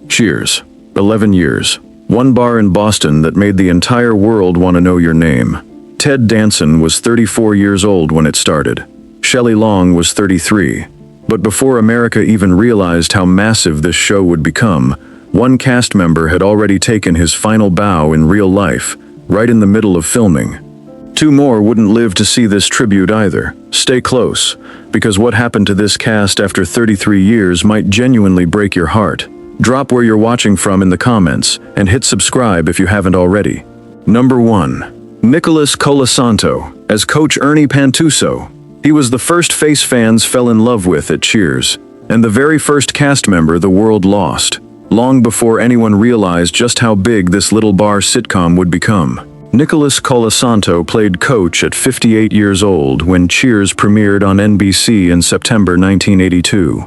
Cheers. 11 years. One bar in Boston that made the entire world want to know your name. Ted Danson was 34 years old when it started. Shelley Long was 33. But before America even realized how massive this show would become, one cast member had already taken his final bow in real life, right in the middle of filming. Two more wouldn't live to see this tribute either. Stay close, because what happened to this cast after 33 years might genuinely break your heart. Drop where you're watching from in the comments, and hit subscribe if you haven't already. Number 1. Nicholas Colasanto, as Coach Ernie Pantuso. He was the first face fans fell in love with at Cheers, and the very first cast member the world lost, long before anyone realized just how big this little bar sitcom would become. Nicholas Colasanto played Coach at 58 years old when Cheers premiered on NBC in September 1982.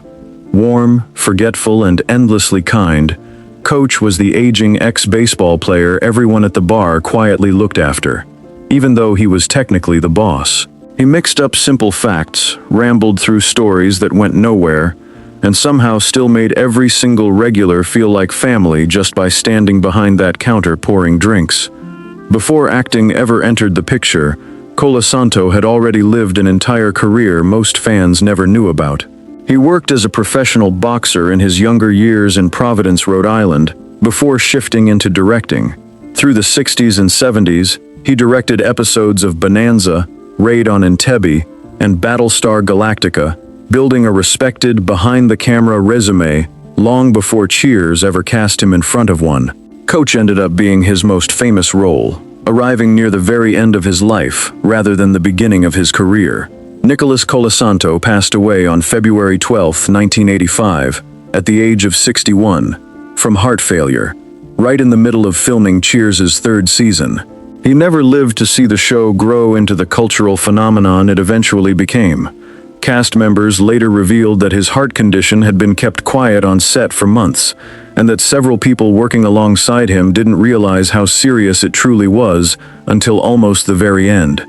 Warm, forgetful, and endlessly kind, Coach was the aging ex-baseball player everyone at the bar quietly looked after, even though he was technically the boss. He mixed up simple facts, rambled through stories that went nowhere, and somehow still made every single regular feel like family just by standing behind that counter pouring drinks. Before acting ever entered the picture, Colasanto had already lived an entire career most fans never knew about. He worked as a professional boxer in his younger years in Providence, Rhode Island, before shifting into directing. Through the 60s and 70s, he directed episodes of Bonanza, Raid on Entebbe, and Battlestar Galactica, building a respected behind-the-camera resume long before Cheers ever cast him in front of one. Coach ended up being his most famous role, arriving near the very end of his life rather than the beginning of his career. Nicholas Colasanto passed away on February 12, 1985, at the age of 61, from heart failure, right in the middle of filming Cheers' third season. He never lived to see the show grow into the cultural phenomenon it eventually became. Cast members later revealed that his heart condition had been kept quiet on set for months, and that several people working alongside him didn't realize how serious it truly was until almost the very end.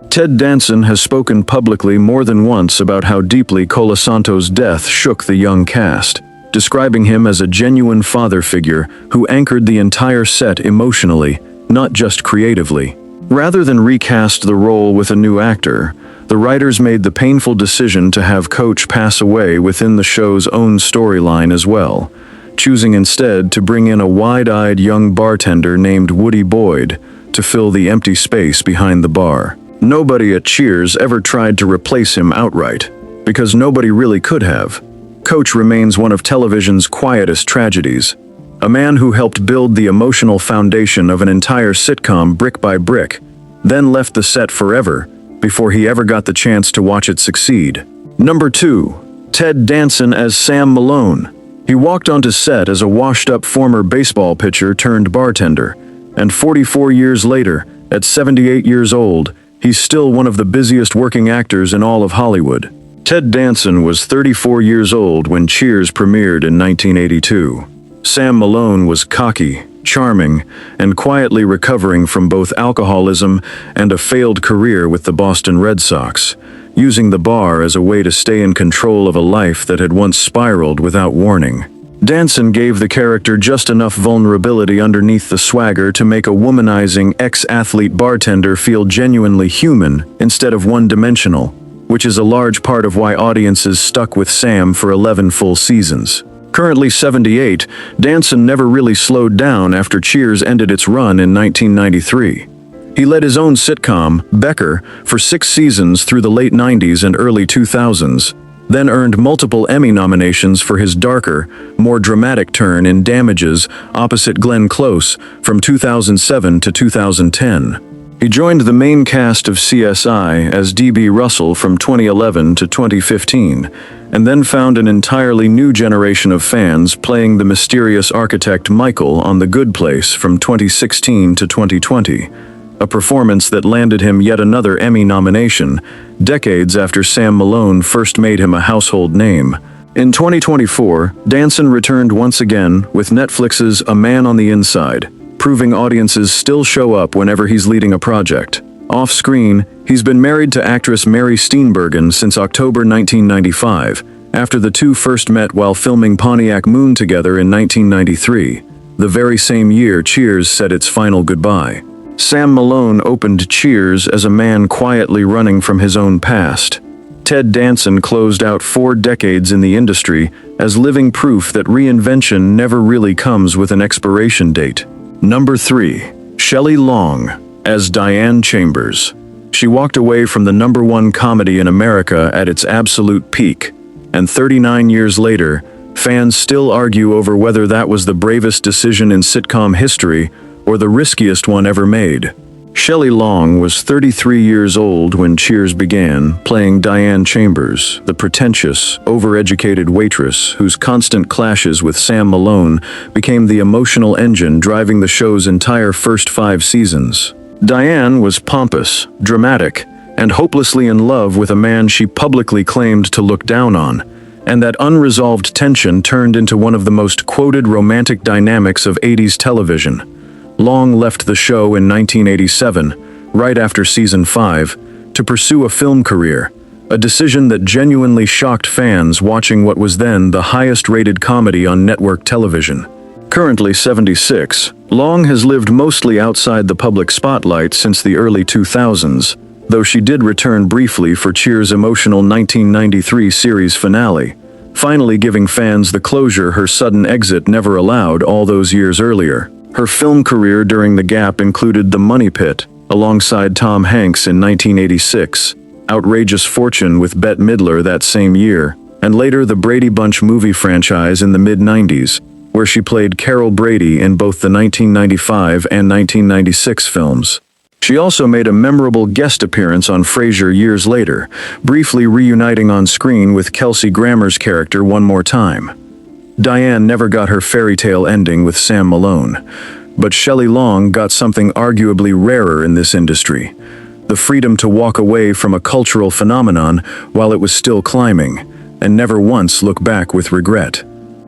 Ted Danson has spoken publicly more than once about how deeply Colasanto's death shook the young cast, describing him as a genuine father figure who anchored the entire set emotionally, not just creatively. Rather than recast the role with a new actor, the writers made the painful decision to have Coach pass away within the show's own storyline as well, choosing instead to bring in a wide-eyed young bartender named Woody Boyd to fill the empty space behind the bar. Nobody at Cheers ever tried to replace him outright, because nobody really could have. Coach remains one of television's quietest tragedies, a man who helped build the emotional foundation of an entire sitcom brick by brick, then left the set forever before he ever got the chance to watch it succeed. Number 2. Ted Danson as Sam Malone. He walked onto set as a washed-up former baseball pitcher turned bartender, and 44 years later, at 78 years old, he's still one of the busiest working actors in all of Hollywood. Ted Danson was 34 years old when Cheers premiered in 1982. Sam Malone was cocky, charming, and quietly recovering from both alcoholism and a failed career with the Boston Red Sox, using the bar as a way to stay in control of a life that had once spiraled without warning. Danson gave the character just enough vulnerability underneath the swagger to make a womanizing ex-athlete bartender feel genuinely human instead of one-dimensional, which is a large part of why audiences stuck with Sam for 11 full seasons. Currently 78, Danson never really slowed down after Cheers ended its run in 1993. He led his own sitcom, Becker, for 6 seasons through the late 90s and early 2000s, then earned multiple Emmy nominations for his darker, more dramatic turn in Damages opposite Glenn Close from 2007 to 2010. He joined the main cast of CSI as D.B. Russell from 2011 to 2015, and then found an entirely new generation of fans playing the mysterious architect Michael on The Good Place from 2016 to 2020, a performance that landed him yet another Emmy nomination, decades after Sam Malone first made him a household name. In 2024, Danson returned once again with Netflix's A Man on the Inside, proving audiences still show up whenever he's leading a project. Off-screen, he's been married to actress Mary Steenburgen since October 1995, after the two first met while filming Pontiac Moon together in 1993, the very same year Cheers said its final goodbye. Sam Malone opened Cheers as a man quietly running from his own past. Ted Danson closed out 4 decades in the industry as living proof that reinvention never really comes with an expiration date. Number 3. Shelley Long as Diane Chambers. She walked away from the #1 comedy in America at its absolute peak, and 39 years later, fans still argue over whether that was the bravest decision in sitcom history or the riskiest one ever made. Shelley Long was 33 years old when Cheers began, playing Diane Chambers, the pretentious, overeducated waitress whose constant clashes with Sam Malone became the emotional engine driving the show's entire first 5 seasons. Diane was pompous, dramatic, and hopelessly in love with a man she publicly claimed to look down on, and that unresolved tension turned into one of the most quoted romantic dynamics of 80s television. Long left the show in 1987, right after season 5, to pursue a film career, a decision that genuinely shocked fans watching what was then the highest-rated comedy on network television. Currently 76, Long has lived mostly outside the public spotlight since the early 2000s, though she did return briefly for Cheers' emotional 1993 series finale, finally giving fans the closure her sudden exit never allowed all those years earlier. Her film career during the gap included The Money Pit, alongside Tom Hanks in 1986, Outrageous Fortune with Bette Midler that same year, and later the Brady Bunch movie franchise in the mid-90s, where she played Carol Brady in both the 1995 and 1996 films. She also made a memorable guest appearance on Frasier years later, briefly reuniting on screen with Kelsey Grammer's character one more time. Diane never got her fairy tale ending with Sam Malone, but Shelley Long got something arguably rarer in this industry: the freedom to walk away from a cultural phenomenon while it was still climbing, and never once look back with regret.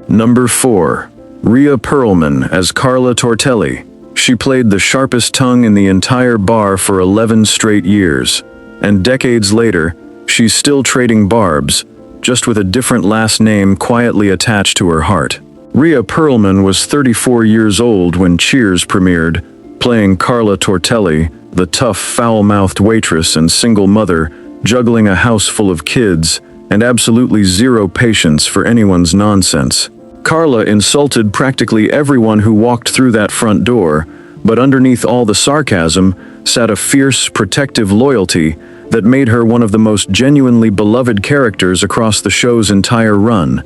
Number 4. Rhea Perlman as Carla Tortelli. She played the sharpest tongue in the entire bar for 11 straight years, and decades later, she's still trading barbs, just with a different last name quietly attached to her heart. Rhea Perlman was 34 years old when Cheers premiered, playing Carla Tortelli, the tough, foul-mouthed waitress and single mother, juggling a house full of kids, and absolutely zero patience for anyone's nonsense. Carla insulted practically everyone who walked through that front door, but underneath all the sarcasm sat a fierce, protective loyalty that made her one of the most genuinely beloved characters across the show's entire run.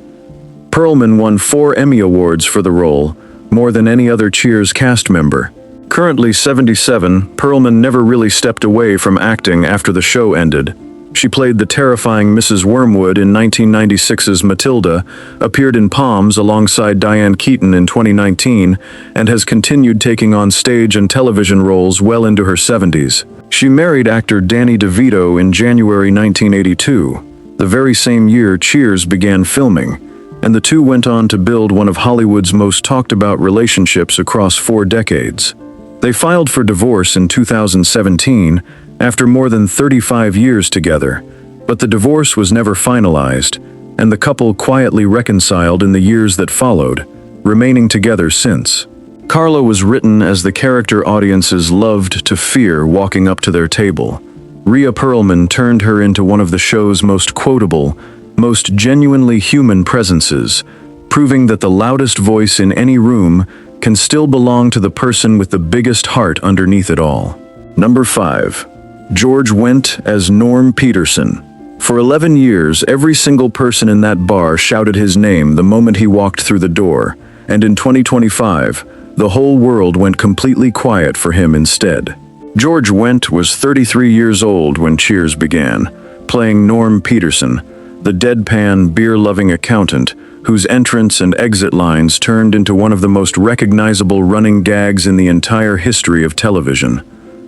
Perlman won 4 Emmy Awards for the role, more than any other Cheers cast member. Currently 77, Perlman never really stepped away from acting after the show ended. She played the terrifying Mrs. Wormwood in 1996's Matilda, appeared in Palms alongside Diane Keaton in 2019, and has continued taking on stage and television roles well into her 70s. She married actor Danny DeVito in January 1982, the very same year Cheers began filming, and the two went on to build one of Hollywood's most talked-about relationships across 4 decades. They filed for divorce in 2017, after more than 35 years together, but the divorce was never finalized, and the couple quietly reconciled in the years that followed, remaining together since. Carla was written as the character audiences loved to fear walking up to their table. Rhea Perlman turned her into one of the show's most quotable, most genuinely human presences, proving that the loudest voice in any room can still belong to the person with the biggest heart underneath it all. Number 5. George Wendt as Norm Peterson. For 11 years, every single person in that bar shouted his name the moment he walked through the door, and in 2025, the whole world went completely quiet for him instead. George Wendt was 33 years old when Cheers began, playing Norm Peterson, the deadpan, beer-loving accountant whose entrance and exit lines turned into one of the most recognizable running gags in the entire history of television.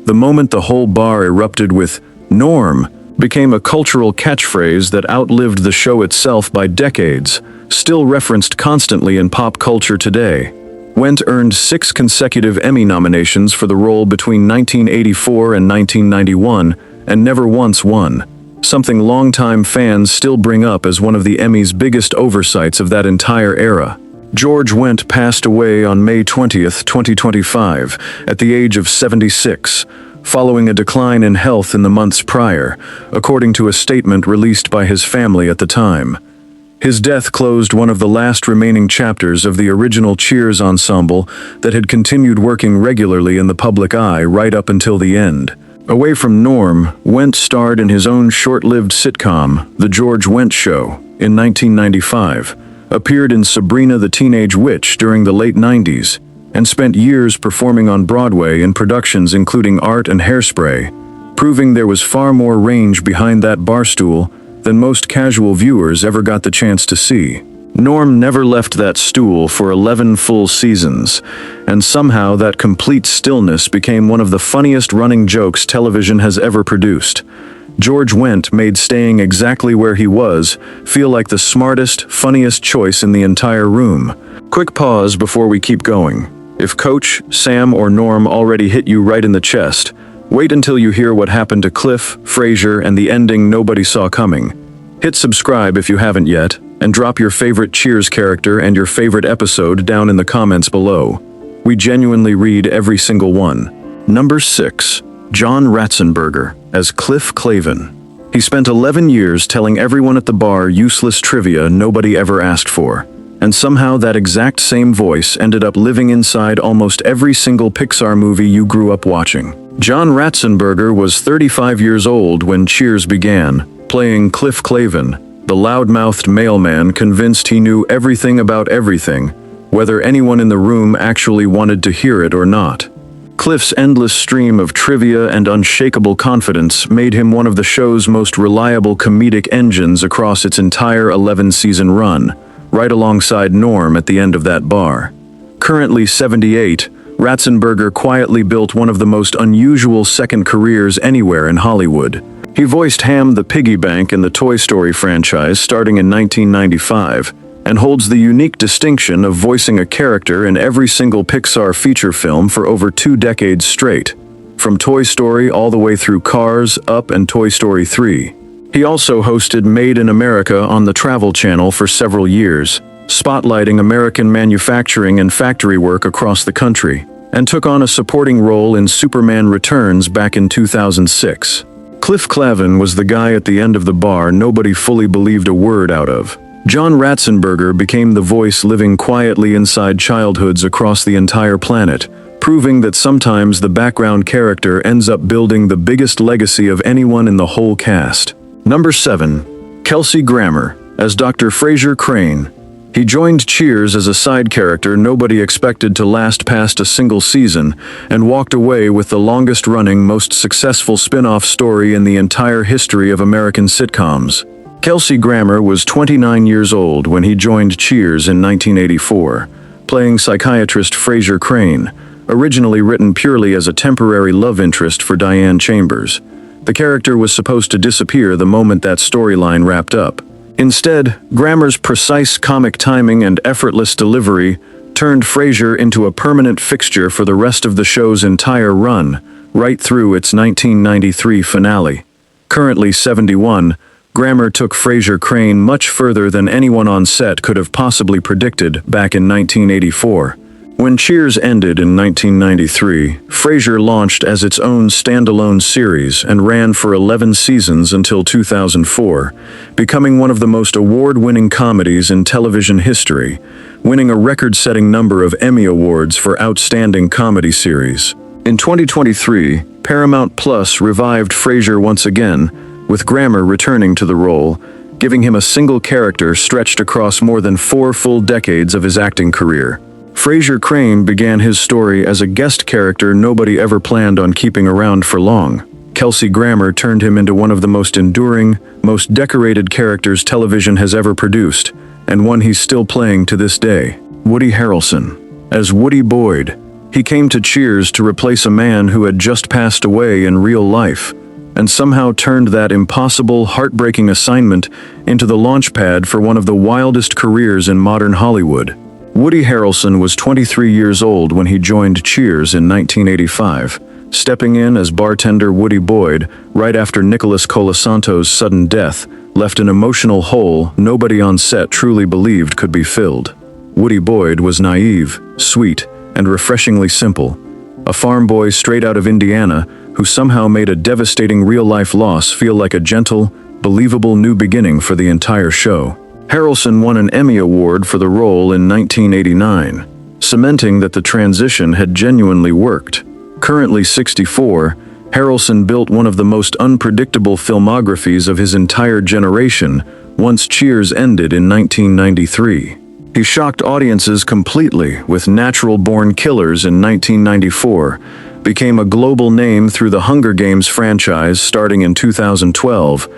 The moment the whole bar erupted with "Norm" became a cultural catchphrase that outlived the show itself by decades, still referenced constantly in pop culture today. Wendt earned 6 consecutive Emmy nominations for the role between 1984 and 1991, and never once won. something longtime fans still bring up as one of the Emmys' biggest oversights of that entire era. George Wendt passed away on May 20th, 2025, at the age of 76, following a decline in health in the months prior, according to a statement released by his family at the time. His death closed one of the last remaining chapters of the original Cheers ensemble that had continued working regularly in the public eye right up until the end. Away from Norm, Wendt starred in his own short-lived sitcom, The George Wendt Show, in 1995, appeared in Sabrina the Teenage Witch during the late 90s, and spent years performing on Broadway in productions including Art and Hairspray, proving there was far more range behind that barstool than most casual viewers ever got the chance to see. Norm never left that stool for 11 full seasons, and somehow that complete stillness became one of the funniest running jokes television has ever produced. George Wendt made staying exactly where he was feel like the smartest, funniest choice in the entire room. Quick pause before we keep going. If Coach, Sam, or Norm already hit you right in the chest, wait until you hear what happened to Cliff, Frasier, and the ending nobody saw coming. Hit subscribe if you haven't yet, and drop your favorite Cheers character and your favorite episode down in the comments below. We genuinely read every single one. Number 6. John Ratzenberger as Cliff Clavin. He spent 11 years telling everyone at the bar useless trivia nobody ever asked for, and somehow that exact same voice ended up living inside almost every single Pixar movie you grew up watching. John Ratzenberger was 35 years old when Cheers began, playing Cliff Clavin, the loud-mouthed mailman convinced he knew everything about everything, whether anyone in the room actually wanted to hear it or not. Cliff's endless stream of trivia and unshakable confidence made him one of the show's most reliable comedic engines across its entire 11-season run, right alongside Norm at the end of that bar. Currently 78, Ratzenberger quietly built one of the most unusual second careers anywhere in Hollywood. He voiced Ham the Piggy Bank in the Toy Story franchise starting in 1995, and holds the unique distinction of voicing a character in every single Pixar feature film for over 2 decades straight, from Toy Story all the way through Cars, Up, and Toy Story 3. He also hosted Made in America on the Travel Channel for several years, spotlighting American manufacturing and factory work across the country, and took on a supporting role in Superman Returns back in 2006. Cliff Clavin was the guy at the end of the bar nobody fully believed a word out of. John Ratzenberger became the voice living quietly inside childhoods across the entire planet, proving that sometimes the background character ends up building the biggest legacy of anyone in the whole cast. Number 7. Kelsey Grammer as Dr. Frasier Crane. He joined Cheers as a side character nobody expected to last past a single season, and walked away with the longest-running, most successful spin-off story in the entire history of American sitcoms. Kelsey Grammer was 29 years old when he joined Cheers in 1984, playing psychiatrist Frasier Crane, originally written purely as a temporary love interest for Diane Chambers. The character was supposed to disappear the moment that storyline wrapped up. Instead, Grammer's precise comic timing and effortless delivery turned Frasier into a permanent fixture for the rest of the show's entire run, right through its 1993 finale. Currently 71, Grammer took Frasier Crane much further than anyone on set could have possibly predicted back in 1984. When Cheers ended in 1993, Frasier launched as its own standalone series and ran for 11 seasons until 2004, becoming one of the most award-winning comedies in television history, winning a record-setting number of Emmy Awards for Outstanding Comedy Series. In 2023, Paramount Plus revived Frasier once again, with Grammer returning to the role, giving him a single character stretched across more than 4 full decades of his acting career. Frasier Crane began his story as a guest character nobody ever planned on keeping around for long. Kelsey Grammer turned him into one of the most enduring, most decorated characters television has ever produced, and one he's still playing to this day. Woody Harrelson. As Woody Boyd, he came to Cheers to replace a man who had just passed away in real life, and somehow turned that impossible, heartbreaking assignment into the launchpad for one of the wildest careers in modern Hollywood. Woody Harrelson was 23 years old when he joined Cheers in 1985, stepping in as bartender Woody Boyd right after Nicholas Colasanto's sudden death left an emotional hole nobody on set truly believed could be filled. Woody Boyd was naive, sweet, and refreshingly simple. A farm boy straight out of Indiana who somehow made a devastating real-life loss feel like a gentle, believable new beginning for the entire show. Harrelson won an Emmy Award for the role in 1989, cementing that the transition had genuinely worked. Currently 64, Harrelson built one of the most unpredictable filmographies of his entire generation once Cheers ended in 1993. He shocked audiences completely with Natural Born Killers in 1994, became a global name through the Hunger Games franchise starting in 2012,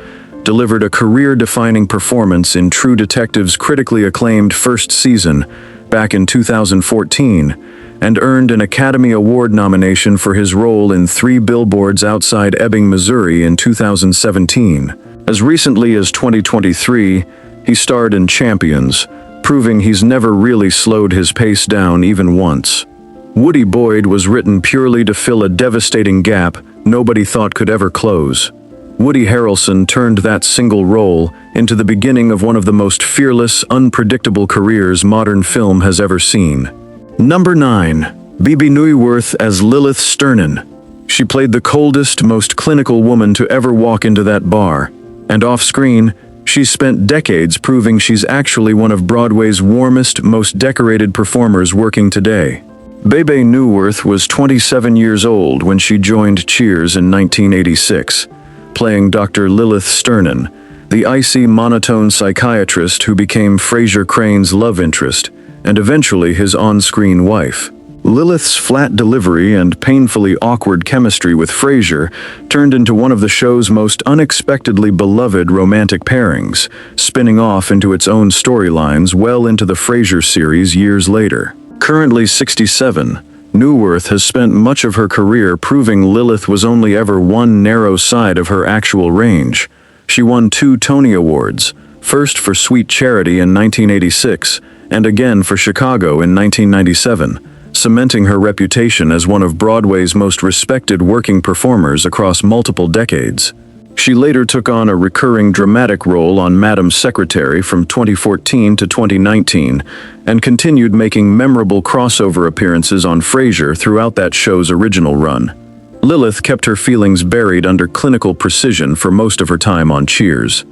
delivered a career-defining performance in True Detective's critically acclaimed first season back in 2014, and earned an Academy Award nomination for his role in 3 Billboards Outside Ebbing, Missouri in 2017. As recently as 2023, he starred in Champions, proving he's never really slowed his pace down even once. Woody Boyd was written purely to fill a devastating gap nobody thought could ever close. Woody Harrelson turned that single role into the beginning of one of the most fearless, unpredictable careers modern film has ever seen. Number 9. Bebe Neuwirth as Lilith Sternin. She played the coldest, most clinical woman to ever walk into that bar, and off-screen, she's spent decades proving she's actually one of Broadway's warmest, most decorated performers working today. Bebe Neuwirth was 27 years old when she joined Cheers in 1986, playing Dr. Lilith Sternin, the icy, monotone psychiatrist who became Frasier Crane's love interest, and eventually his on-screen wife. Lilith's flat delivery and painfully awkward chemistry with Frasier turned into one of the show's most unexpectedly beloved romantic pairings, spinning off into its own storylines well into the Frasier series years later. Currently 67, Neuwirth has spent much of her career proving Lilith was only ever one narrow side of her actual range. She won 2 Tony Awards, first for Sweet Charity in 1986, and again for Chicago in 1997, cementing her reputation as one of Broadway's most respected working performers across multiple decades. She later took on a recurring dramatic role on Madam Secretary from 2014 to 2019, and continued making memorable crossover appearances on Frasier throughout that show's original run. Lilith kept her feelings buried under clinical precision for most of her time on Cheers.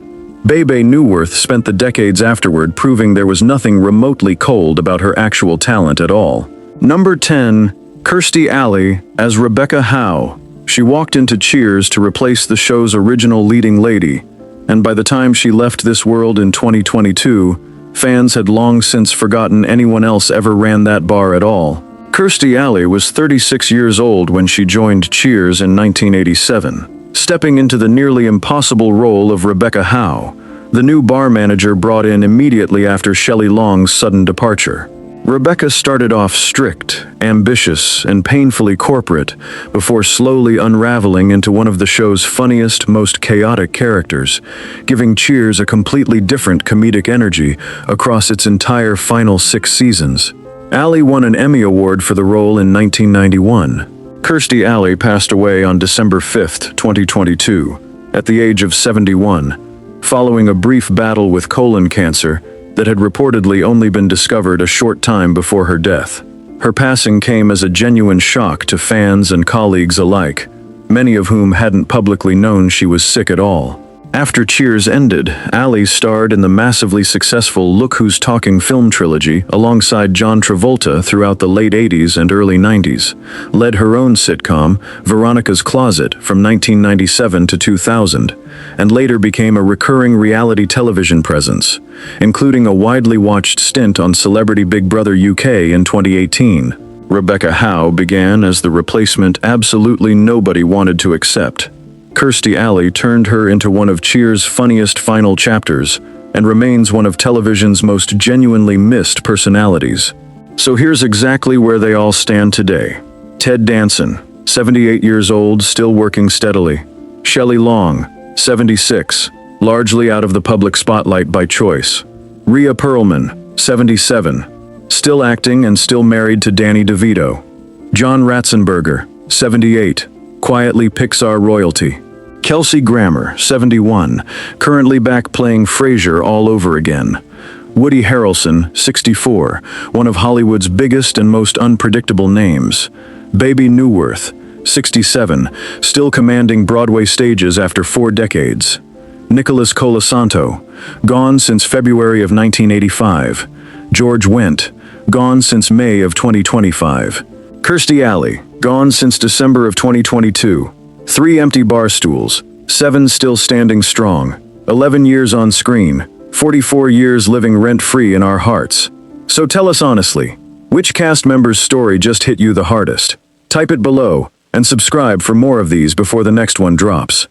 Bebe Neuwirth spent the decades afterward proving there was nothing remotely cold about her actual talent at all. Number 10. Kirstie Alley as Rebecca Howe. She walked into Cheers to replace the show's original leading lady, and by the time she left this world in 2022, fans had long since forgotten anyone else ever ran that bar at all. Kirstie Alley was 36 years old when she joined Cheers in 1987, stepping into the nearly impossible role of Rebecca Howe, the new bar manager brought in immediately after Shelley Long's sudden departure. Rebecca started off strict, ambitious, and painfully corporate before slowly unraveling into one of the show's funniest, most chaotic characters, giving Cheers a completely different comedic energy across its entire final 6 seasons. Alley won an Emmy Award for the role in 1991. Kirstie Alley passed away on December 5, 2022, at the age of 71, following a brief battle with colon cancer that had reportedly only been discovered a short time before her death. Her passing came as a genuine shock to fans and colleagues alike, many of whom hadn't publicly known she was sick at all. After Cheers ended, Alley starred in the massively successful Look Who's Talking film trilogy alongside John Travolta throughout the late 80s and early 90s, led her own sitcom, Veronica's Closet, from 1997 to 2000, and later became a recurring reality television presence, including a widely watched stint on Celebrity Big Brother UK in 2018. Rebecca Howe began as the replacement absolutely nobody wanted to accept. Kirstie Alley turned her into one of Cheers' funniest final chapters and remains one of television's most genuinely missed personalities. So here's exactly where they all stand today. Ted Danson, 78 years old, still working steadily. Shelley Long, 76, largely out of the public spotlight by choice. Rhea Perlman, 77, still acting and still married to Danny DeVito. John Ratzenberger, 78, quietly Pixar royalty. Kelsey Grammer, 71, currently back playing Frasier all over again. Woody Harrelson, 64, one of Hollywood's biggest and most unpredictable names. Baby Newworth, 67, still commanding Broadway stages after 4 decades. Nicholas Colasanto, gone since February of 1985. George Wendt, gone since May of 2025. Kirstie Alley, gone since December of 2022. 3 empty bar stools, 7 still standing strong, 11 years on screen, 44 years living rent-free in our hearts. So tell us honestly, which cast member's story just hit you the hardest? Type it below, and subscribe for more of these before the next one drops.